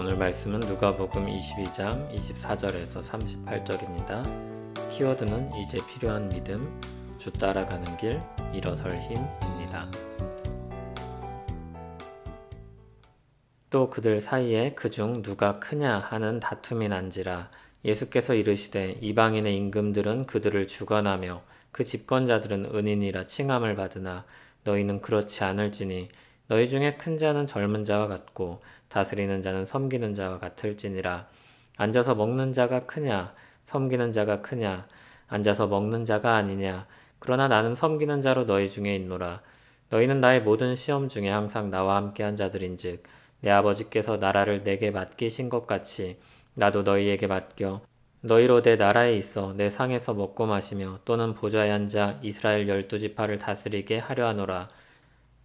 오늘 말씀은 누가복음 22장 24절에서 38절입니다. 키워드는 이제 필요한 믿음, 주 따라가는 길, 일어설 힘입니다. 또 그들 사이에 그중 누가 크냐 하는 다툼이 난지라 예수께서 이르시되 이방인의 임금들은 그들을 주관하며 그 집권자들은 은인이라 칭함을 받으나 너희는 그렇지 않을지니 너희 중에 큰 자는 젊은 자와 같고 다스리는 자는 섬기는 자와 같을지니라. 앉아서 먹는 자가 크냐 섬기는 자가 크냐 앉아서 먹는 자가 아니냐. 그러나 나는 섬기는 자로 너희 중에 있노라. 너희는 나의 모든 시험 중에 항상 나와 함께한 자들인즉 내 아버지께서 나라를 내게 맡기신 것 같이 나도 너희에게 맡겨 너희로 내 나라에 있어 내 상에서 먹고 마시며 또는 보좌에 앉아 이스라엘 12지파를 다스리게 하려 하노라.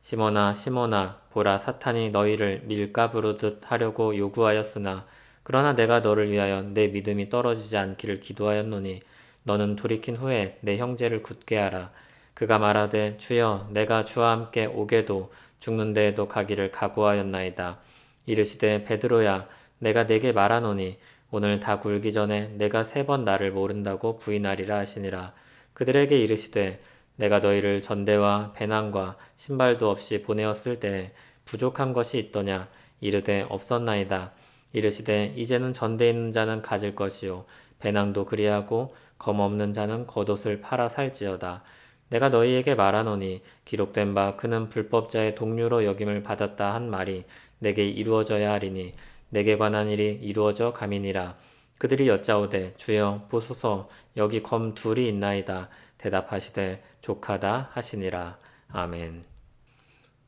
시몬아 시몬아 보라 사탄이 너희를 밀가 부르듯 하려고 요구하였으나 그러나 내가 너를 위하여 내 믿음이 떨어지지 않기를 기도하였노니 너는 돌이킨 후에 내 형제를 굳게 하라. 그가 말하되 주여 내가 주와 함께 오게도 죽는 데에도 가기를 각오하였나이다. 이르시되 베드로야 내가 네게 말하노니 오늘 다 굴기 전에 내가 3번 나를 모른다고 부인하리라 하시니라. 그들에게 이르시되 내가 너희를 전대와 배낭과 신발도 없이 보내었을 때 부족한 것이 있더냐. 이르되 없었나이다. 이르시되 이제는 전대 있는 자는 가질 것이요 배낭도 그리하고 검 없는 자는 겉옷을 팔아 살지어다. 내가 너희에게 말하노니 기록된 바 그는 불법자의 동류로 여김을 받았다 한 말이 내게 이루어져야 하리니 내게 관한 일이 이루어져 감이니라. 그들이 여짜오되 주여 보소서 여기 검 둘이 있나이다. 대답하시되 족하다 하시니라. 아멘.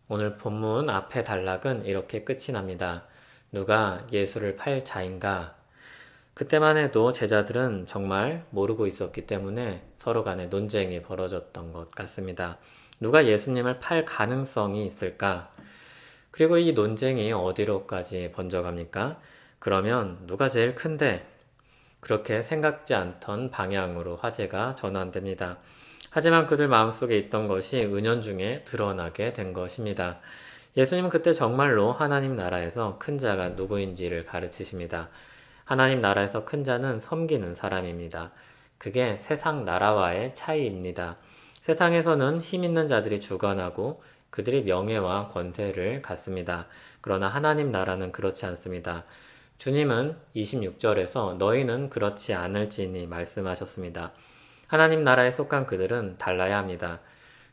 오늘 본문 앞의 단락은 이렇게 끝이 납니다. 누가 예수를 팔 자인가? 그때만 해도 제자들은 정말 모르고 있었기 때문에 서로 간에 논쟁이 벌어졌던 것 같습니다. 누가 예수님을 팔 가능성이 있을까? 그리고 이 논쟁이 어디로까지 번져갑니까? 그러면 누가 제일 큰데? 그렇게 생각지 않던 방향으로 화제가 전환됩니다. 하지만 그들 마음속에 있던 것이 은연중에 드러나게 된 것입니다. 예수님은 그때 정말로 하나님 나라에서 큰 자가 누구인지를 가르치십니다. 하나님 나라에서 큰 자는 섬기는 사람입니다. 그게 세상 나라와의 차이입니다. 세상에서는 힘 있는 자들이 주관하고 그들이 명예와 권세를 갖습니다. 그러나 하나님 나라는 그렇지 않습니다. 주님은 26절에서 너희는 그렇지 않을지니 말씀하셨습니다. 하나님 나라에 속한 그들은 달라야 합니다.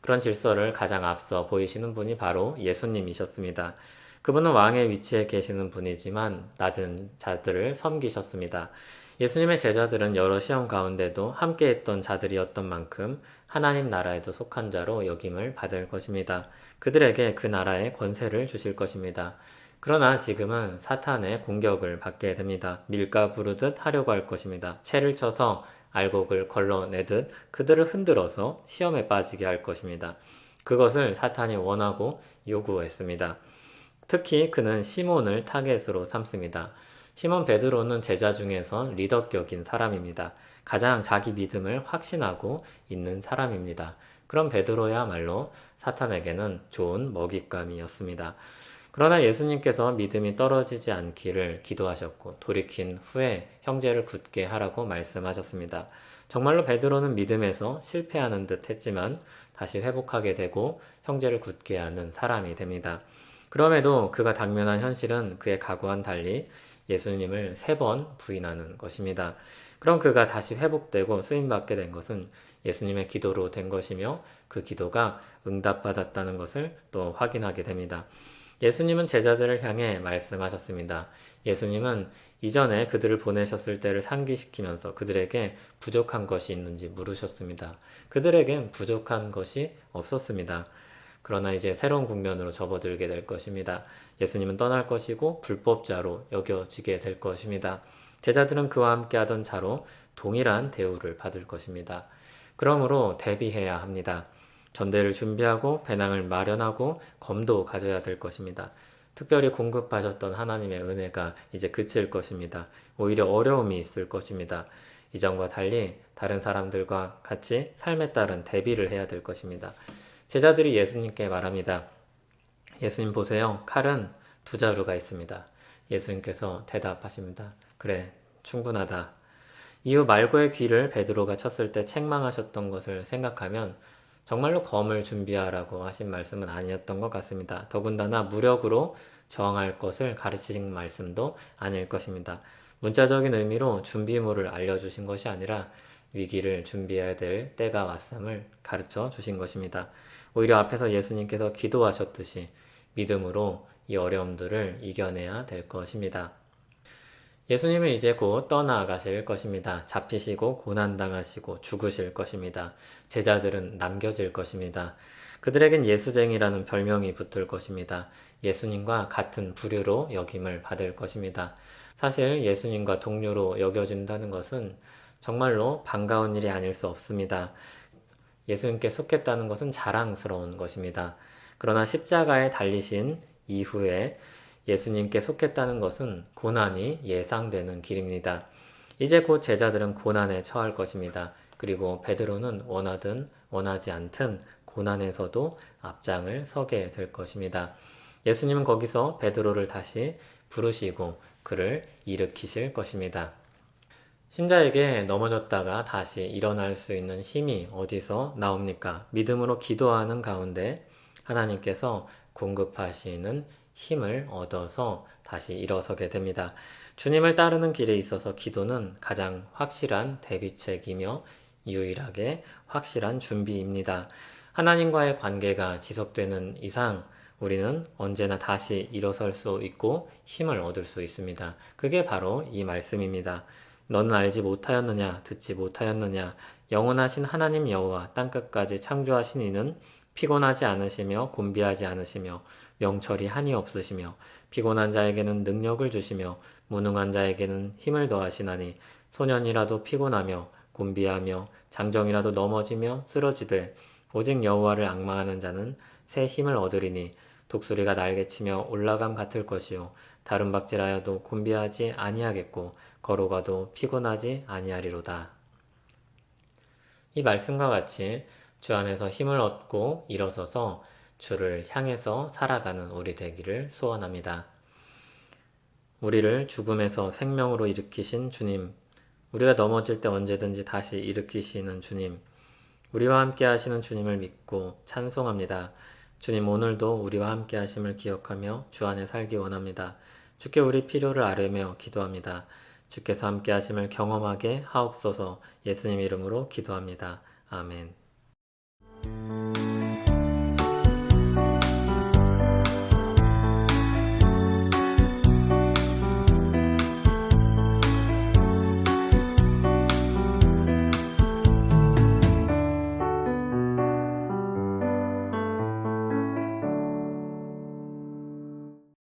그런 질서를 가장 앞서 보이시는 분이 바로 예수님이셨습니다. 그분은 왕의 위치에 계시는 분이지만 낮은 자들을 섬기셨습니다. 예수님의 제자들은 여러 시험 가운데도 함께했던 자들이었던 만큼 하나님 나라에도 속한 자로 여김을 받을 것입니다. 그들에게 그 나라의 권세를 주실 것입니다. 그러나 지금은 사탄의 공격을 받게 됩니다. 밀가 부르듯 하려고 할 것입니다. 채를 쳐서 알곡을 걸러내듯 그들을 흔들어서 시험에 빠지게 할 것입니다. 그것을 사탄이 원하고 요구했습니다. 특히 그는 시몬을 타겟으로 삼습니다. 시몬 베드로는 제자 중에서 리더격인 사람입니다. 가장 자기 믿음을 확신하고 있는 사람입니다. 그런 베드로야말로 사탄에게는 좋은 먹잇감이었습니다. 그러나 예수님께서 믿음이 떨어지지 않기를 기도하셨고 돌이킨 후에 형제를 굳게 하라고 말씀하셨습니다. 정말로 베드로는 믿음에서 실패하는 듯 했지만 다시 회복하게 되고 형제를 굳게 하는 사람이 됩니다. 그럼에도 그가 당면한 현실은 그의 각오와는 달리 예수님을 3번 부인하는 것입니다. 그럼 그가 다시 회복되고 쓰임받게 된 것은 예수님의 기도로 된 것이며 그 기도가 응답받았다는 것을 또 확인하게 됩니다. 예수님은 제자들을 향해 말씀하셨습니다. 예수님은 이전에 그들을 보내셨을 때를 상기시키면서 그들에게 부족한 것이 있는지 물으셨습니다. 그들에겐 부족한 것이 없었습니다. 그러나 이제 새로운 국면으로 접어들게 될 것입니다. 예수님은 떠날 것이고 불법자로 여겨지게 될 것입니다. 제자들은 그와 함께 하던 자로 동일한 대우를 받을 것입니다. 그러므로 대비해야 합니다. 전대를 준비하고 배낭을 마련하고 검도 가져야 될 것입니다. 특별히 공급하셨던 하나님의 은혜가 이제 그칠 것입니다. 오히려 어려움이 있을 것입니다. 이전과 달리 다른 사람들과 같이 삶에 따른 대비를 해야 될 것입니다. 제자들이 예수님께 말합니다. 예수님 보세요. 칼은 2자루가 있습니다. 예수님께서 대답하십니다. 그래, 충분하다. 이후 말고의 귀를 베드로가 쳤을 때 책망하셨던 것을 생각하면 정말로 검을 준비하라고 하신 말씀은 아니었던 것 같습니다. 더군다나 무력으로 저항할 것을 가르치신 말씀도 아닐 것입니다. 문자적인 의미로 준비물을 알려주신 것이 아니라 위기를 준비해야 될 때가 왔음을 가르쳐 주신 것입니다. 오히려 앞에서 예수님께서 기도하셨듯이 믿음으로 이 어려움들을 이겨내야 될 것입니다. 예수님은 이제 곧 떠나가실 것입니다. 잡히시고 고난당하시고 죽으실 것입니다. 제자들은 남겨질 것입니다. 그들에겐 예수쟁이라는 별명이 붙을 것입니다. 예수님과 같은 부류로 여김을 받을 것입니다. 사실 예수님과 동료로 여겨진다는 것은 정말로 반가운 일이 아닐 수 없습니다. 예수님께 속했다는 것은 자랑스러운 것입니다. 그러나 십자가에 달리신 이후에 예수님께 속했다는 것은 고난이 예상되는 길입니다. 이제 곧 제자들은 고난에 처할 것입니다. 그리고 베드로는 원하든 원하지 않든 고난에서도 앞장을 서게 될 것입니다. 예수님은 거기서 베드로를 다시 부르시고 그를 일으키실 것입니다. 신자에게 넘어졌다가 다시 일어날 수 있는 힘이 어디서 나옵니까? 믿음으로 기도하는 가운데 하나님께서 공급하시는 힘을 얻어서 다시 일어서게 됩니다. 주님을 따르는 길에 있어서 기도는 가장 확실한 대비책이며 유일하게 확실한 준비입니다. 하나님과의 관계가 지속되는 이상 우리는 언제나 다시 일어설 수 있고 힘을 얻을 수 있습니다. 그게 바로 이 말씀입니다. 너는 알지 못하였느냐 듣지 못하였느냐 영원하신 하나님 여호와 땅끝까지 창조하신 이는 피곤하지 않으시며 곤비하지 않으시며 명철이 한이 없으시며 피곤한 자에게는 능력을 주시며 무능한 자에게는 힘을 더하시나니 소년이라도 피곤하며 곤비하며 장정이라도 넘어지며 쓰러지되 오직 여호와를 앙망하는 자는 새 힘을 얻으리니 독수리가 날개치며 올라감 같을 것이요 다른 박질하여도 곤비하지 아니하겠고 걸어가도 피곤하지 아니하리로다. 이 말씀과 같이 주 안에서 힘을 얻고 일어서서 주를 향해서 살아가는 우리 되기를 소원합니다. 우리를 죽음에서 생명으로 일으키신 주님, 우리가 넘어질 때 언제든지 다시 일으키시는 주님, 우리와 함께 하시는 주님을 믿고 찬송합니다. 주님, 오늘도 우리와 함께 하심을 기억하며 주 안에 살기 원합니다. 주께 우리 필요를 아뢰며 기도합니다. 주께서 함께 하심을 경험하게 하옵소서. 예수님 이름으로 기도합니다. 아멘.